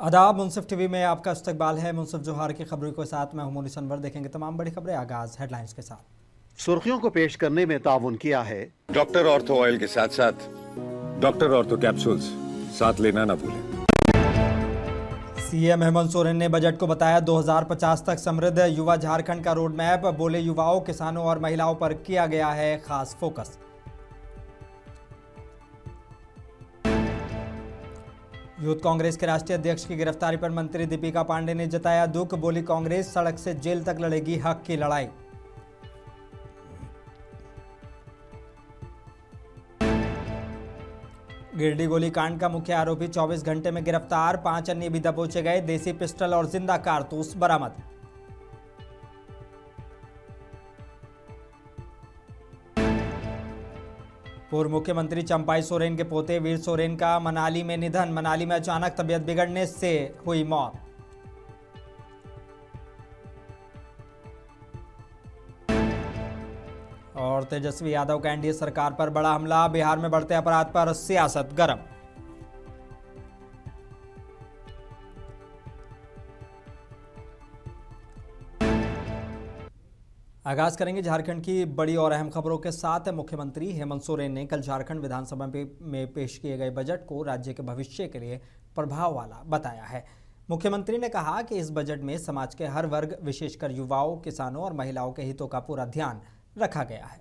आदाब। मुनसिफ टीवी में आपका इस्तकबाल है। मुनसिफ जोहार की खबरों के साथ मैं हूं मोनी सनवर। देखेंगे तमाम बड़ी खबरें। आगाज हेडलाइंस के साथ। सुर्खियों को पेश करने में ताउन किया है डॉक्टर ऑर्थो ऑयल के साथ साथ डॉक्टर ऑर्थो कैप्सूल्स साथ लेना ना भूलें। सीएम हेमंत सोरेन ने बजट को बताया 2050 तक समृद्ध युवा झारखंड का रोड मैप। बोले युवाओं, किसानों और महिलाओं पर किया गया है खास फोकस। यूथ कांग्रेस के राष्ट्रीय अध्यक्ष की गिरफ्तारी पर मंत्री दीपिका पांडे ने जताया दुख। बोली कांग्रेस सड़क से जेल तक लड़ेगी हक की लड़ाई। गिरडी गोलीकांड का मुख्य आरोपी 24 घंटे में गिरफ्तार। 5 अन्य भी दबोचे गए। देसी पिस्टल और जिंदा कारतूस बरामद। पूर्व मुख्यमंत्री चंपाई सोरेन के पोते वीर सोरेन का मनाली में निधन। मनाली में अचानक तबीयत बिगड़ने से हुई मौत। और तेजस्वी यादव का एनडीए सरकार पर बड़ा हमला। बिहार में बढ़ते अपराध पर सियासत गर्म। आगाज करेंगे झारखंड की बड़ी और अहम खबरों के साथ। मुख्यमंत्री हेमंत सोरेन ने कल झारखंड विधानसभा में पेश किए गए बजट को राज्य के भविष्य के लिए प्रभाव वाला बताया है। मुख्यमंत्री ने कहा कि इस बजट में समाज के हर वर्ग, विशेषकर युवाओं, किसानों और महिलाओं के हितों का पूरा ध्यान रखा गया है।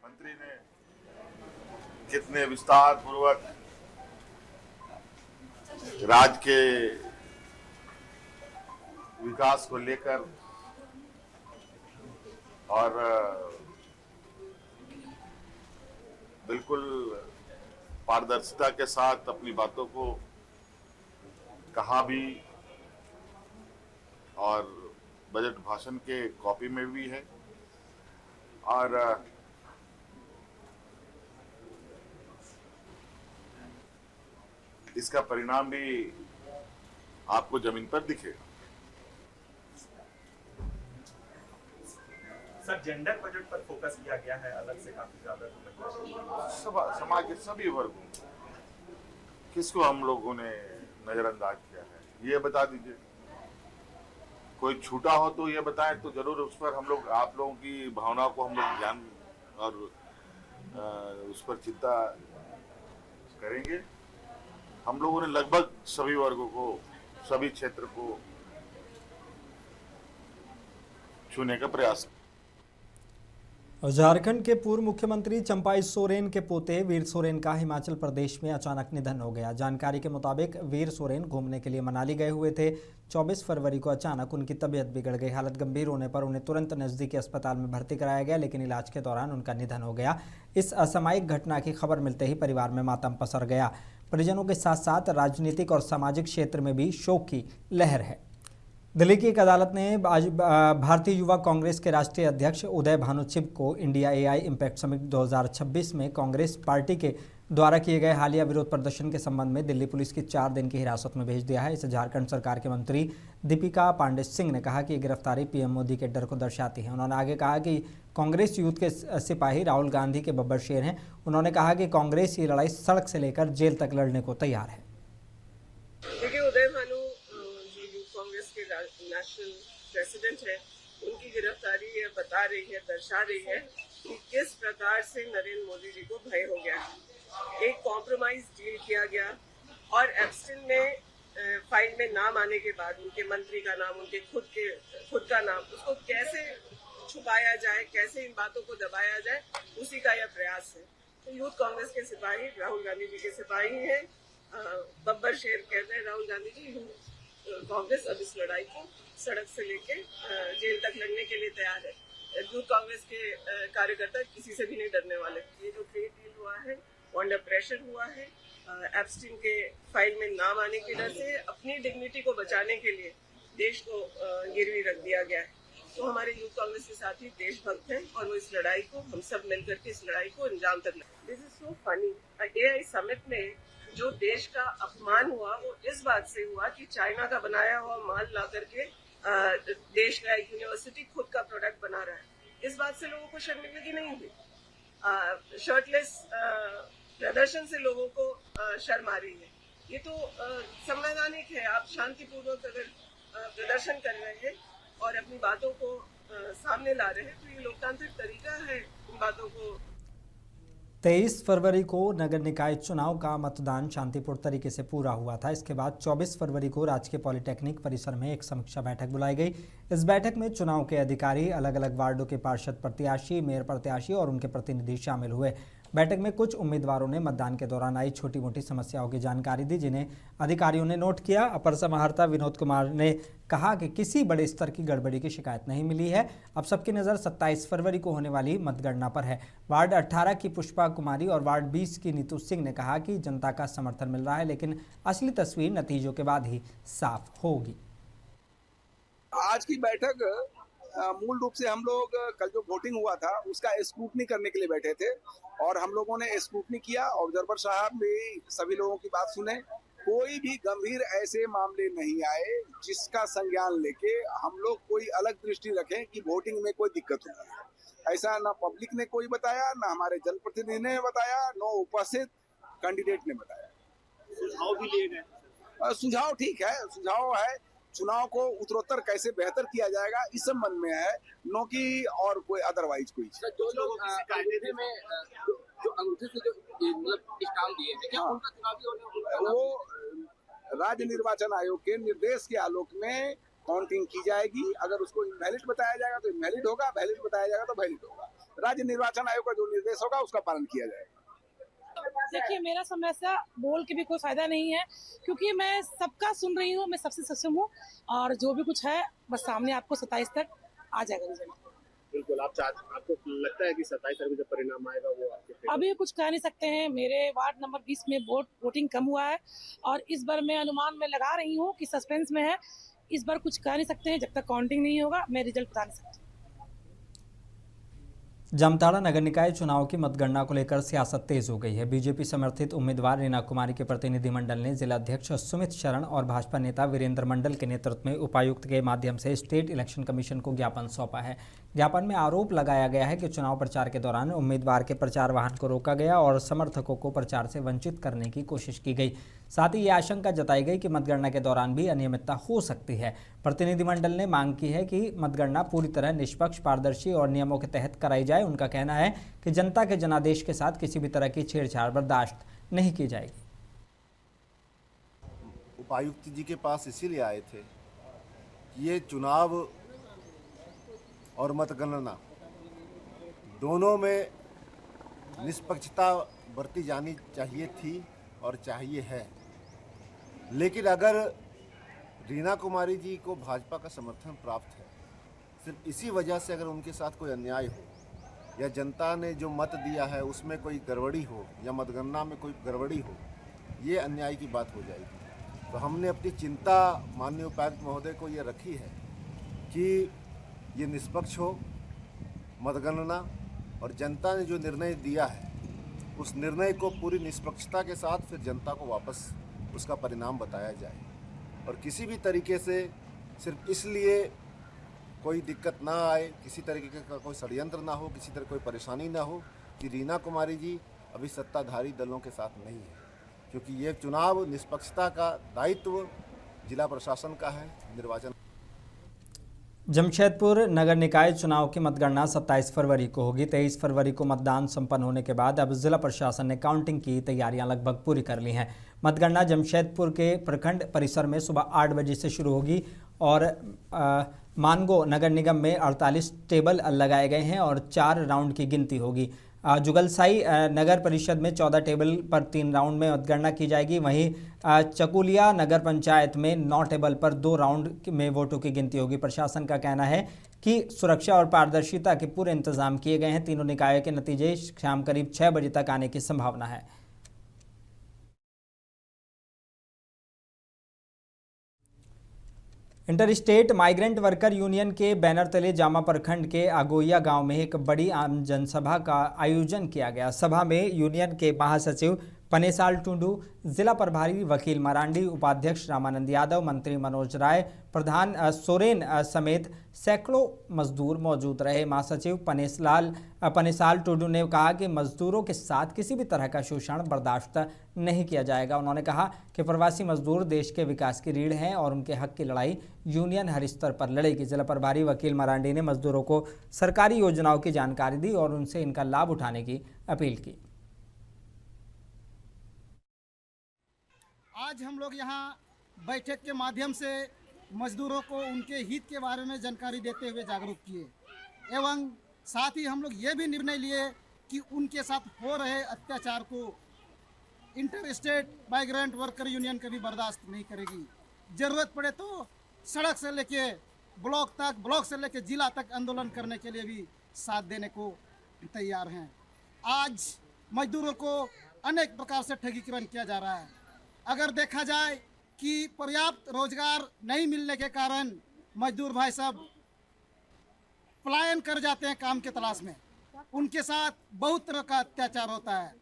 मंत्री ने कितने विस्तार पूर्वक राज्य के विकास को लेकर और बिल्कुल पारदर्शिता के साथ अपनी बातों को कहा भी, और बजट भाषण के कॉपी में भी है। और इसका परिणाम भी आपको जमीन पर दिखेगा। सर, जेंडर बजट पर फोकस किया गया है अलग से काफी ज्यादा। समाज के सभी वर्गों, किसको हम लोगों ने नजरअंदाज किया है, ये बता दीजिए। कोई छूटा हो तो ये बताएं, तो जरूर उस पर हम लोग, आप लोगों की भावनाओं को हम लोग ध्यान और उस पर चिंता करेंगे। हम लोगों ने लगभग सभी वर्गों को, सभी क्षेत्र को छूने का प्रयास किया। झारखंड के पूर्व मुख्यमंत्री चंपाई सोरेन के पोते वीर सोरेन का हिमाचल प्रदेश में अचानक निधन हो गया। जानकारी के मुताबिक वीर सोरेन घूमने के लिए मनाली गए हुए थे। 24 फरवरी को अचानक उनकी तबीयत बिगड़ गई। हालत गंभीर होने पर उन्हें तुरंत नज़दीकी अस्पताल में भर्ती कराया गया, लेकिन इलाज के दौरान उनका निधन हो गया। इस असामयिक घटना की खबर मिलते ही परिवार में मातम पसर गया। परिजनों के साथ साथ राजनीतिक और सामाजिक क्षेत्र में भी शोक की लहर है। दिल्ली की एक अदालत ने आज भारतीय युवा कांग्रेस के राष्ट्रीय अध्यक्ष उदय भानुचिब को इंडिया एआई इम्पैक्ट समिट 2026 में कांग्रेस पार्टी के द्वारा किए गए हालिया विरोध प्रदर्शन के संबंध में दिल्ली पुलिस की 4 दिन की हिरासत में भेज दिया है। इसे झारखंड सरकार के मंत्री दीपिका पांडे सिंह ने कहा कि ये गिरफ्तारी पीएम मोदी के डर को दर्शाती है। उन्होंने आगे कहा कि कांग्रेस यूथ के सिपाही राहुल गांधी के बब्बर शेर हैं। उन्होंने कहा कि कांग्रेस ये लड़ाई सड़क से लेकर जेल तक लड़ने को तैयार है। नेशनल प्रेसिडेंट है, उनकी गिरफ्तारी ये बता रही है, दर्शा रही है कि किस प्रकार से नरेंद्र मोदी जी को भय हो गया है। एक कॉम्प्रोमाइज डील किया गया और एप्स्टिन में फाइल में नाम आने के बाद उनके मंत्री का नाम, उनके खुद का नाम, उसको कैसे छुपाया जाए, कैसे इन बातों को दबाया जाए, उसी का यह प्रयास है। तो यूथ कांग्रेस के सिपाही राहुल गांधी जी के सिपाही हैं। बब्बर शेर कहते हैं राहुल गांधी जी। कांग्रेस अब इस लड़ाई को सड़क से लेके जेल तक लड़ने के लिए तैयार है। यूथ कांग्रेस के कार्यकर्ता किसी से भी नहीं डरने वाले। ये जो ट्रेड डील हुआ है वो अंडर प्रेशर हुआ है। एप्स्टिन के फाइल में नाम आने की वजह से अपनी डिग्निटी को बचाने के लिए देश को गिरवी रख दिया गया है। तो हमारे यूथ कांग्रेस के साथी देशभक्त हैं और वो इस लड़ाई को, हम सब मिलकर के इस लड़ाई को अंजाम तक लाएं। This is so funny. AI summit में जो देश का अपमान हुआ वो इस बात से हुआ कि चाइना का बनाया हुआ माल ला करके देश का एक यूनिवर्सिटी खुद का प्रोडक्ट बना रहा है। इस बात से लोगों को शर्मिंदगी नहीं हुई। शर्टलेस प्रदर्शन से लोगों को शर्मा रही है। ये तो संवैधानिक है। आप शांतिपूर्वक अगर प्रदर्शन कर रहे हैं और अपनी बातों को सामने ला रहे हैं तो ये लोकतांत्रिक तरीका है इन बातों को। 23 फरवरी को नगर निकाय चुनाव का मतदान शांतिपूर्ण तरीके से पूरा हुआ था। इसके बाद 24 फरवरी को राजकीय पॉलिटेक्निक परिसर में एक समीक्षा बैठक बुलाई गई। इस बैठक में चुनाव के अधिकारी, अलग अलग वार्डों के पार्षद प्रत्याशी, मेयर प्रत्याशी और उनके प्रतिनिधि शामिल हुए। बैठक में कुछ उम्मीदवारों ने मतदान के दौरान आई छोटी मोटी समस्याओं की जानकारी दी, जिन्हें अधिकारियों ने नोट किया। अपर समाहर्ता विनोद कुमार ने कहा कि किसी बड़े स्तर की गड़बड़ी की शिकायत नहीं मिली है। अब सबकी नज़र 27 फरवरी को होने वाली मतगणना पर है। वार्ड 18 की पुष्पा कुमारी और वार्ड 20 की नीतू सिंह ने कहा कि जनता का समर्थन मिल रहा है, लेकिन असली तस्वीर नतीजों के बाद ही साफ होगी। आज की बैठक मूल रूप से हम लोग कल जो वोटिंग हुआ था उसका स्क्रूटनी करने के लिए बैठे थे और हम लोगों ने स्क्रूटनी किया। ऑब्जर्वर साहब भी सभी लोगों की बात सुने। कोई भी गंभीर ऐसे मामले नहीं आए जिसका संज्ञान लेके हम लोग कोई अलग दृष्टि रखें कि वोटिंग में कोई दिक्कत होगी। ऐसा ना पब्लिक ने कोई बताया, ना हमारे जनप्रतिनिधि ने बताया, न उपस्थित कैंडिडेट ने बताया। सुझाव भी लिए गए। सुझाव ठीक है, सुझाव है चुनाव को उत्तरोत्तर कैसे बेहतर किया जाएगा इस संबंध में है, नो कि और कोई अदरवाइज कोई चीज। जो लोग अंगूठे में जो अंगूठे से जो मतलब स्टाम्प दिए थे, क्या उनका चुनावी वो राज्य निर्वाचन आयोग के निर्देश के आलोक में काउंटिंग की जाएगी। अगर उसको इनवैलिड बताया जाएगा तो इनवैलिड होगा, वैलिड बताया जाएगा तो वैलिड होगा। राज्य निर्वाचन आयोग का जो निर्देश होगा उसका पालन किया जाएगा। देखिए, मेरा समस्या बोल के भी कोई फायदा नहीं है, क्योंकि मैं सबका सुन रही हूँ, मैं सबसे सक्षम हूँ और जो भी कुछ है बस सामने आपको 27 तक आ जाएगा रिजल्ट। बिल्कुल। आपको लगता है कि 27 तारीख को जब परिणाम आएगा वो आपके अभी कुछ कह नहीं सकते हैं। मेरे वार्ड नंबर 20 में वोटिंग कम हुआ है और इस बार मैं अनुमान में लगा रही हूँ कि सस्पेंस में है। इस बार कुछ कह नहीं सकते हैं, जब तक काउंटिंग नहीं होगा मैं रिजल्ट बता नहीं सकती। जामताड़ा नगर निकाय चुनाव की मतगणना को लेकर सियासत तेज हो गई है। बीजेपी समर्थित उम्मीदवार रीना कुमारी के प्रतिनिधिमंडल ने जिलाध्यक्ष सुमित शरण और भाजपा नेता वीरेंद्र मंडल के नेतृत्व में उपायुक्त के माध्यम से स्टेट इलेक्शन कमीशन को ज्ञापन सौंपा है। ज्ञापन में आरोप लगाया गया है कि चुनाव प्रचार के दौरान उम्मीदवार के प्रचार वाहन को रोका गया और समर्थकों को प्रचार से वंचित करने की कोशिश की गई। साथ ही ये आशंका जताई गई कि मतगणना के दौरान भी अनियमितता हो सकती है। प्रतिनिधिमंडल ने मांग की है कि मतगणना पूरी तरह निष्पक्ष, पारदर्शी और नियमों के तहत कराई जाए। उनका कहना है कि जनता के जनादेश के साथ किसी भी तरह की छेड़छाड़ बर्दाश्त नहीं की जाएगी। उपायुक्त जी के पास इसीलिए आए थे कि ये चुनाव और मतगणना दोनों में निष्पक्षता बरती जानी चाहिए थी और चाहिए है। लेकिन अगर रीना कुमारी जी को भाजपा का समर्थन प्राप्त है, सिर्फ इसी वजह से अगर उनके साथ कोई अन्याय हो या जनता ने जो मत दिया है उसमें कोई गड़बड़ी हो या मतगणना में कोई गड़बड़ी हो, ये अन्याय की बात हो जाएगी। तो हमने अपनी चिंता माननीय उपायुक्त महोदय को ये रखी है कि ये निष्पक्ष हो मतगणना, और जनता ने जो निर्णय दिया है उस निर्णय को पूरी निष्पक्षता के साथ फिर जनता को वापस उसका परिणाम बताया जाए। और किसी भी तरीके से सिर्फ इसलिए कोई दिक्कत ना आए, किसी तरीके का कोई षड्यंत्र ना हो, किसी तरह कोई परेशानी ना हो कि रीना कुमारी जी अभी सत्ताधारी दलों के साथ नहीं है, क्योंकि ये चुनाव निष्पक्षता का दायित्व जिला प्रशासन का है। निर्वाचन जमशेदपुर नगर निकाय चुनाव की मतगणना 27 फरवरी को होगी। 23 फरवरी को मतदान संपन्न होने के बाद अब जिला प्रशासन ने काउंटिंग की तैयारियां लगभग पूरी कर ली हैं। मतगणना जमशेदपुर के प्रखंड परिसर में सुबह 8 बजे से शुरू होगी और मानगो नगर निगम में 48 टेबल लगाए गए हैं और 4 राउंड की गिनती होगी। जुगलसाई नगर परिषद में 14 टेबल पर 3 राउंड में मतगणना की जाएगी। वहीं चकुलिया नगर पंचायत में 9 टेबल पर 2 राउंड में वोटों की गिनती होगी। प्रशासन का कहना है कि सुरक्षा और पारदर्शिता के पूरे इंतजाम किए गए हैं। तीनों निकायों के नतीजे शाम करीब 6 बजे तक आने की संभावना है। Inter state migrant worker union के बैनर तले जामा प्रखंड के आगोइया गांव में एक बड़ी आम जनसभा का आयोजन किया गया। सभा में यूनियन के महासचिव पनेसाल टुंडू जिला प्रभारी वकील मरांडी, उपाध्यक्ष रामानंद यादव, मंत्री मनोज राय, प्रधान सोरेन समेत सैकड़ों मजदूर मौजूद रहे। महासचिव पनेसाल टुंडू ने कहा कि मजदूरों के साथ किसी भी तरह का शोषण बर्दाश्त नहीं किया जाएगा। उन्होंने कहा कि प्रवासी मजदूर देश के विकास की रीढ़ हैं और उनके हक की लड़ाई यूनियन हर स्तर पर लड़ेगी। जिला प्रभारी वकील मरांडी ने मजदूरों को सरकारी योजनाओं की जानकारी दी और उनसे इनका लाभ उठाने की अपील की। आज हम लोग यहाँ बैठक के माध्यम से मजदूरों को उनके हित के बारे में जानकारी देते हुए जागरूक किए एवं साथ ही हम लोग ये भी निर्णय लिए कि उनके साथ हो रहे अत्याचार को inter state migrant worker union कभी बर्दाश्त नहीं करेगी। ज़रूरत पड़े तो सड़क से लेके ब्लॉक तक, ब्लॉक से लेके जिला तक आंदोलन करने के लिए भी साथ देने को तैयार हैं। आज मजदूरों को अनेक प्रकार से ठगीकरण किया जा रहा है। अगर देखा जाए कि पर्याप्त रोजगार नहीं मिलने के कारण मजदूर भाई सब पलायन कर जाते हैं काम के तलाश में, उनके साथ बहुत तरह का अत्याचार होता है।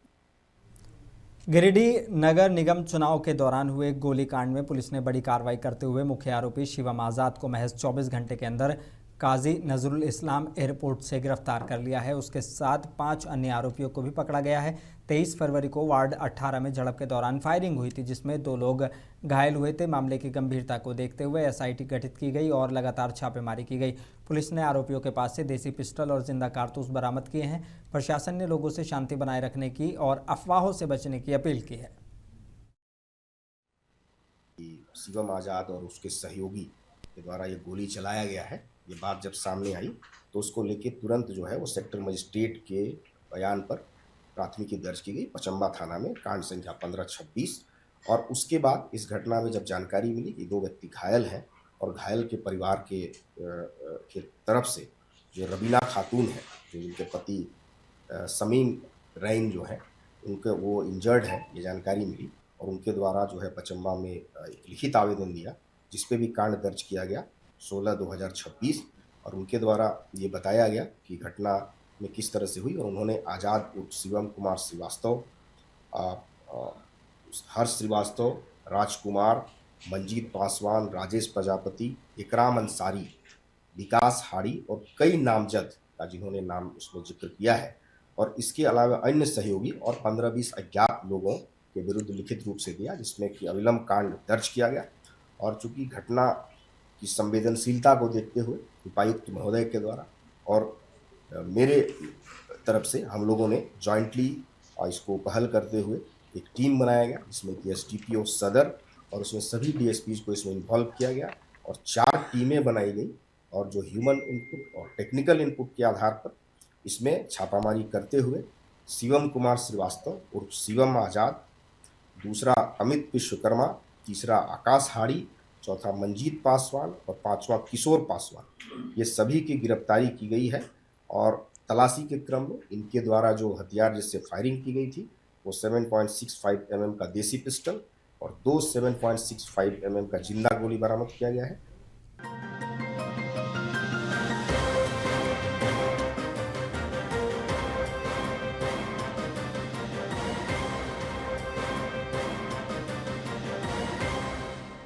गिरिडीह नगर निगम चुनाव के दौरान हुए गोलीकांड में पुलिस ने बड़ी कार्रवाई करते हुए मुख्य आरोपी शिवम आज़ाद को महज 24 घंटे के अंदर काजी नजरुल इस्लाम एयरपोर्ट से गिरफ्तार कर लिया है। उसके साथ 5 अन्य आरोपियों को भी पकड़ा गया है। 23 फरवरी को वार्ड 18 में झड़प के दौरान फायरिंग हुई थी, जिसमें 2 लोग घायल हुए थे। मामले की गंभीरता को देखते हुए एसआईटी गठित की गई और लगातार छापेमारी की गई। पुलिस ने आरोपियों के पास से देसी पिस्टल और जिंदा कारतूस बरामद किए हैं। प्रशासन ने लोगों से शांति बनाए रखने की और अफवाहों से बचने की अपील की है। शिवम आज़ाद और उसके सहयोगी के द्वारा ये गोली चलाया गया है, ये बात जब सामने आई तो उसको लेके तुरंत जो है वो सेक्टर मजिस्ट्रेट के बयान पर प्राथमिकी दर्ज की गई पचम्बा थाना में, कांड संख्या 1526। और उसके बाद इस घटना में जब जानकारी मिली कि 2 व्यक्ति घायल हैं और घायल के परिवार के तरफ से जो रबीना खातून है, जो उनके पति समीम रैन जो है उनके वो इंजर्ड है, ये जानकारी मिली और उनके द्वारा जो है पचम्बा में एक लिखित आवेदन दिया जिस पे भी कांड दर्ज किया गया 16/2026 और उनके द्वारा ये बताया गया कि घटना में किस तरह से हुई और उन्होंने आज़ाद उर्फ शिवम कुमार श्रीवास्तव, हर्ष श्रीवास्तव, राजकुमार, मंजीत पासवान, राजेश प्रजापति, इकराम अंसारी, विकास हाड़ी और कई नामजद का जिन्होंने नाम उसमें जिक्र किया है और इसके अलावा अन्य सहयोगी और 15-20 अज्ञात लोगों के विरुद्ध लिखित रूप से दिया, जिसमें कि अविलंब कांड दर्ज किया गया। और चूंकि घटना की संवेदनशीलता को देखते हुए उपायुक्त महोदय के द्वारा और मेरे तरफ से हम लोगों ने जॉइंटली इसको पहल करते हुए एक टीम बनाया गया, जिसमें कि एसडीपीओ सदर और उसमें सभी डीएसपीज को इसमें इन्वॉल्व किया गया और 4 टीमें बनाई गई और जो ह्यूमन इनपुट और टेक्निकल इनपुट के आधार पर इसमें छापामारी करते हुए शिवम कुमार श्रीवास्तव उर्फ शिवम आज़ाद, दूसरा अमित विश्वकर्मा, तीसरा आकाश हाड़ी, चौथा मंजीत पासवान और 5वां किशोर पासवान, ये सभी की गिरफ्तारी की गई है। और तलाशी के क्रम में इनके द्वारा जो हथियार जिससे फायरिंग की गई थी वो 7.65 mm का देसी पिस्टल और 2 7.65 mm का जिंदा गोली बरामद किया गया है।